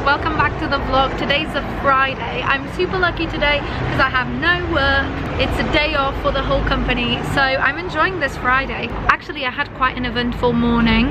welcome back to the vlog. Today's a Friday. I'm super lucky today because I have no work. It's a day off for the whole company, so I'm enjoying this Friday. Actually, I had quite an eventful morning.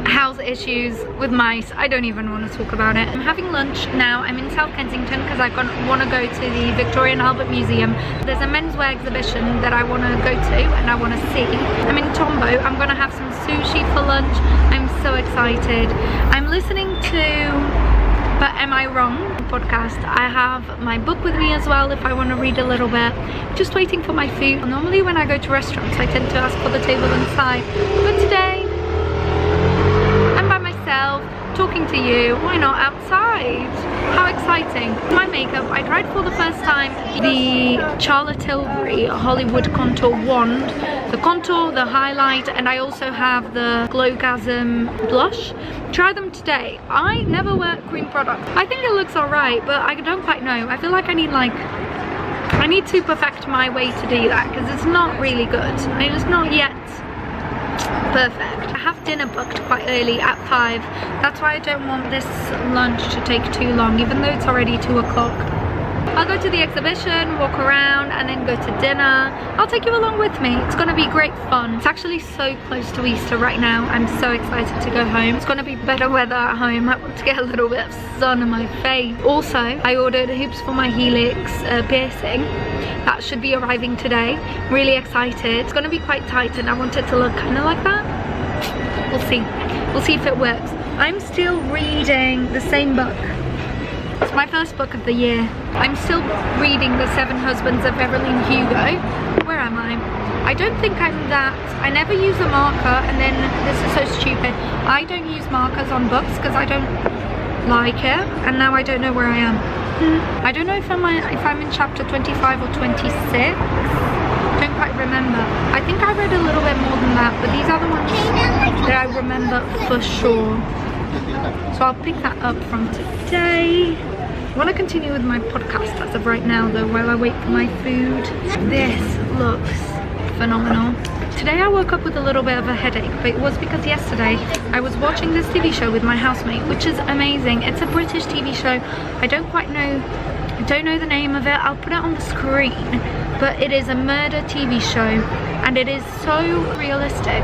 House issues with mice. I don't even want to talk about it. I'm having lunch now. I'm in South Kensington because I want to go to the Victoria and Albert Museum. There's a menswear exhibition that I want to go to and I want to see. I'm in Tombo. I'm going to have some sushi for lunch. I'm so excited. I'm listening to But Am I Wrong podcast. I have my book with me as well if I want to read a little bit. Just waiting for my food. Normally when I go to restaurants I tend to ask for the table inside, but today talking to you, why not outside? How exciting. My makeup, I tried for the first time the Charlotte Tilbury Hollywood Contour Wand, the contour, the highlight, and I also have the Glowgasm blush. Try them today. I never wear cream products. I think it looks alright, but I don't quite know. I feel like I need to perfect my way to do that because it's not really good. It's not yet perfect. I have dinner booked quite early at 5. That's why I don't want this lunch to take too long, even though it's already 2 o'clock. I'll go to the exhibition, walk around, and then go to dinner. I'll take you along with me. It's gonna be great fun. It's actually so close to Easter right now. I'm so excited to go home. It's gonna be better weather at home. I want to get a little bit of sun on my face. Also, I ordered hoops for my helix piercing. That should be arriving today. Really excited. It's gonna be quite tight and I want it to look kind of like that. We'll see. We'll see if it works. I'm still reading the same book. It's my first book of the year. I'm still reading The 7 Husbands of Evelyn Hugo. Where am I? I don't think I'm that. I never use a marker, and then this is so stupid. I don't use markers on books because I don't like it, and now I don't know where I am. I don't know if I'm in chapter 25 or 26. Don't quite remember. I think I read a little bit more than that, but these are the ones that I remember for sure. So I'll pick that up from today. I want to continue with my podcast as of right now though, while I wait for my food. This looks phenomenal. Today I woke up with a little bit of a headache, but it was because yesterday I was watching this TV show with my housemate, which is amazing. It's a British TV show. I don't know the name of it. I'll put it on the screen, but it is a murder TV show and it is so realistic.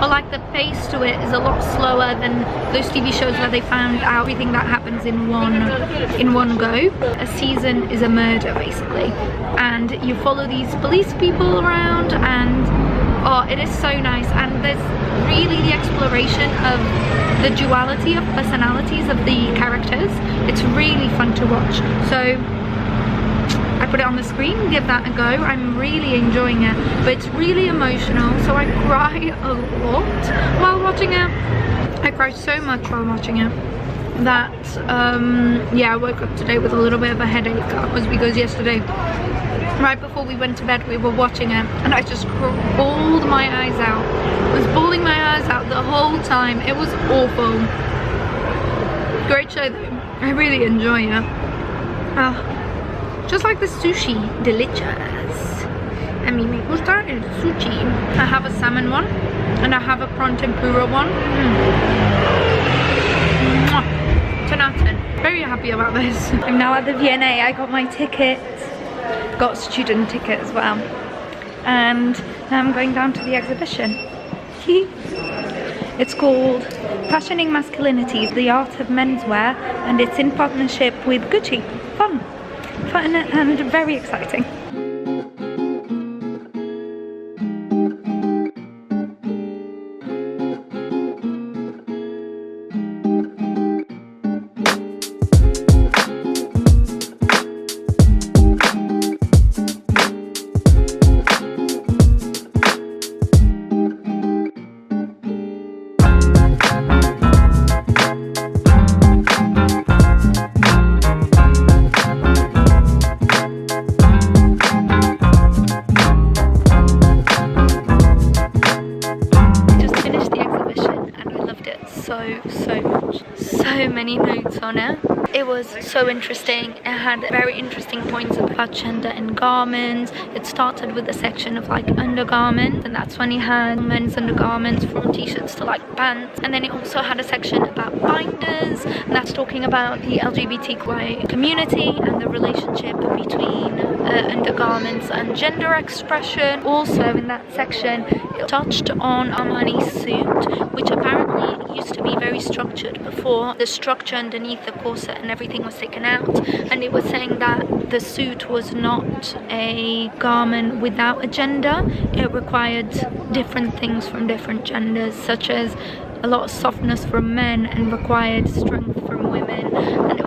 Or like the pace to it is a lot slower than those TV shows where they found out everything that happens in one go. A season is a murder basically, and you follow these police people around, and oh, it is so nice. And there's really the exploration of the duality of personalities of the characters. It's really fun to watch. So I put it on the screen, give that a go. I'm really enjoying it, but it's really emotional, so I cry a lot while watching it. I cried so much while watching it that yeah, I woke up today with a little bit of a headache. That was because yesterday, right before we went to bed, we were watching it and I just bawled my eyes out. I was bawling my eyes out the whole time. It was awful. Great show though. I really enjoy it. Just like the sushi, delicious. A mí me gusta el sushi. I have a salmon one and I have a prawn tempura one. 10 out of 10. Very happy about this. I'm now at the V&A. I got my ticket. Got a student ticket as well. And now I'm going down to the exhibition. It's called Fashioning Masculinity, the Art of Menswear, and it's in partnership with Gucci. Fun and very exciting. so much. So many notes on it. It was so interesting. It had very interesting points about gender in garments. It started with a section of like undergarments, and that's when you had men's undergarments from t-shirts to like pants. And then it also had a section about binders, and that's talking about the LGBTQI community and the relationship between undergarments and gender expression. Also in that section, it touched on Armani's suit, which apparently used to be very structured before. The structure underneath the corset and everything was taken out, and it was saying that the suit was not a garment without a gender. It required different things from different genders, such as a lot of softness from men and required strength from women. And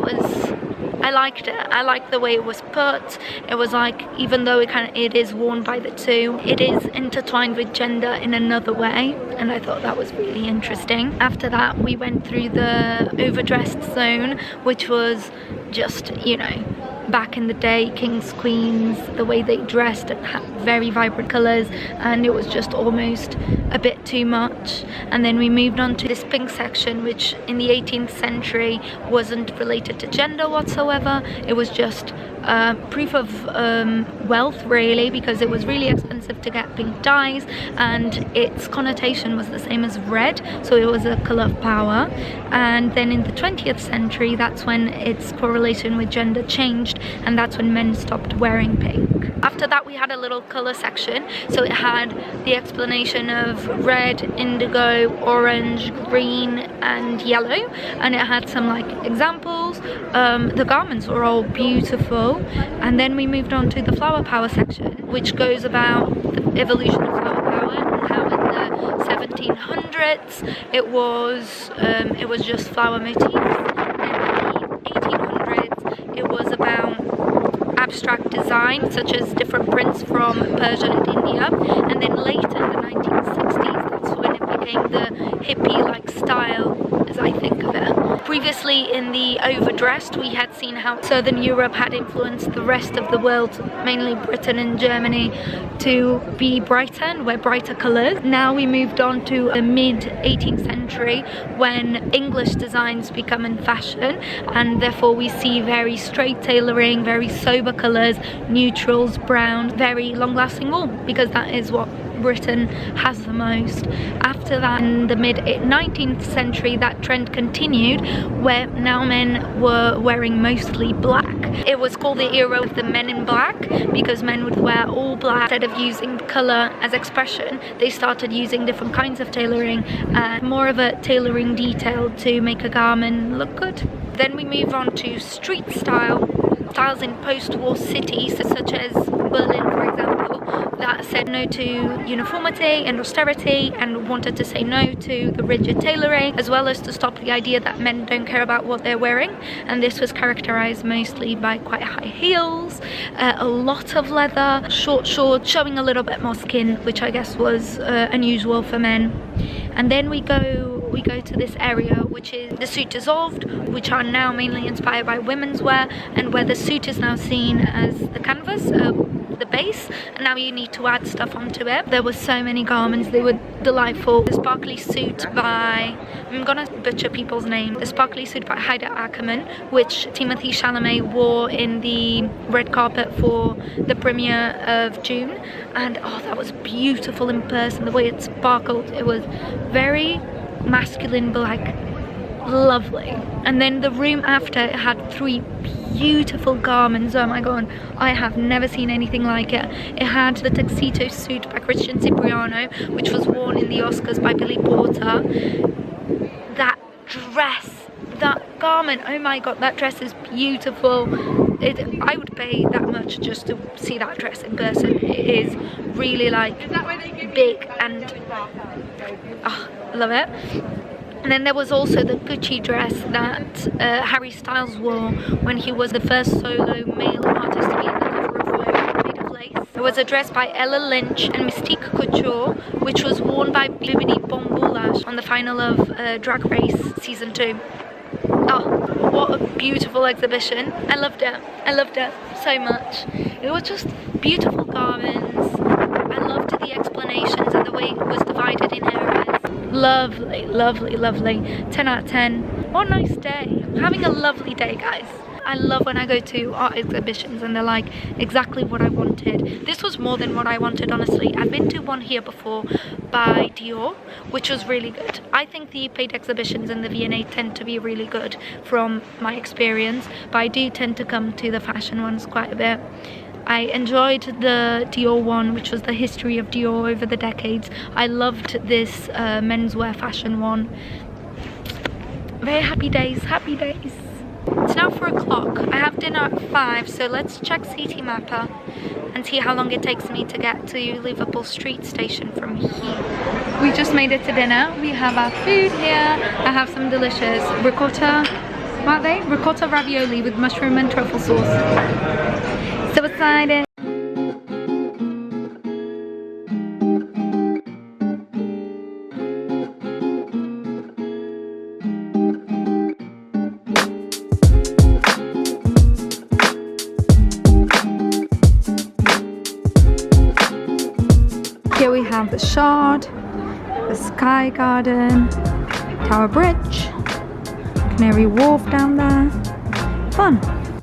I liked it. I liked the way it was put. It was like, even though it is worn by the two, it is intertwined with gender in another way, and I thought that was really interesting. After that, we went through the overdressed zone, which was just, you know, back in the day, kings, queens, the way they dressed and had very vibrant colours, and it was just almost a bit too much. And then we moved on to this pink section, which in the 18th century wasn't related to gender whatsoever. It was just proof of wealth, really, because it was really expensive to get pink dyes, and its connotation was the same as red, so it was a colour of power. And then in the 20th century, that's when its correlation with gender changed, and that's when men stopped wearing pink. After that, we had a little colour section, so it had the explanation of red, indigo, orange, green and yellow, and it had some like examples. The garments were all beautiful. And then we moved on to the flower power section, which goes about the evolution of flower power and how in the 1700s it was just flower motifs. In the 1800s it was about abstract design, such as different prints from Persia and India. And then later in the 1960s, that's when it became the hippie-like style, as I think of it. Previously in the overdressed, we had seen how Southern Europe had influenced the rest of the world, mainly Britain and Germany, to be brighter and wear brighter colours. Now we moved on to a mid-18th century when English designs become in fashion, and therefore we see very straight tailoring, very sober colours, neutrals, brown, very long-lasting wool, because that is what Britain has the most. After that, in the mid-19th century, that trend continued, where now men were wearing mostly black. It was called the era of the men in black, because men would wear all black. Instead of using colour as expression, they started using different kinds of tailoring and more of a tailoring detail to make a garment look good. Then we move on to street style. Styles in post-war cities, such as Berlin, for example, that said no to uniformity and austerity and wanted to say no to the rigid tailoring, as well as to stop the idea that men don't care about what they're wearing. And this was characterized mostly by quite high heels, a lot of leather, short shorts showing a little bit more skin, which I guess was unusual for men. And then we go to this area, which is the suit dissolved, which are now mainly inspired by women's wear, and where the suit is now seen as the canvas, the base, and now you need to add stuff onto it. There were so many garments, they were delightful. The sparkly suit by, I'm gonna butcher people's names, the sparkly suit by Haida Ackerman, which Timothée Chalamet wore in the red carpet for the premiere of June, and oh, that was beautiful in person, the way it sparkled. It was very masculine but like lovely. And then the room after had 3 beautiful garments. Oh my god, I have never seen anything like it. It had the tuxedo suit by Christian Cipriano, which was worn in the Oscars by Billy Porter. That dress, that garment, oh my god, that dress is beautiful. I would pay that much just to see that dress in person. It is really like big and oh, love it. And then there was also the Gucci dress that Harry Styles wore when he was the first solo male artist to be on the cover of Vogue, made of lace. There was a dress by Ella Lynch and Mystique Couture, which was worn by Bibini Bomboulash on the final of Drag Race Season 2. Oh, what a beautiful exhibition. I loved it. I loved it so much. It was just beautiful garments. I loved the explanations and the way it was divided in areas. Lovely, lovely, lovely. 10 out of 10. What a nice day. I'm having a lovely day, guys. I love when I go to art exhibitions and they're like exactly what I wanted. This was more than what I wanted, honestly. I've been to one here before by Dior, which was really good. I think the paid exhibitions in the V&A tend to be really good from my experience, but I do tend to come to the fashion ones quite a bit. I enjoyed the Dior one, which was the history of Dior over the decades. I loved this menswear fashion one. Very happy days, happy days. It's now 4 o'clock. I have dinner at 5, so let's check City Mapper and see how long it takes me to get to Liverpool Street Station from here. We just made it to dinner. We have our food here. I have some delicious ricotta, what are they? Ricotta ravioli with mushroom and truffle sauce. So excited. Here we have the Shard, the Sky Garden, Tower Bridge, Canary Wharf down there. Fun.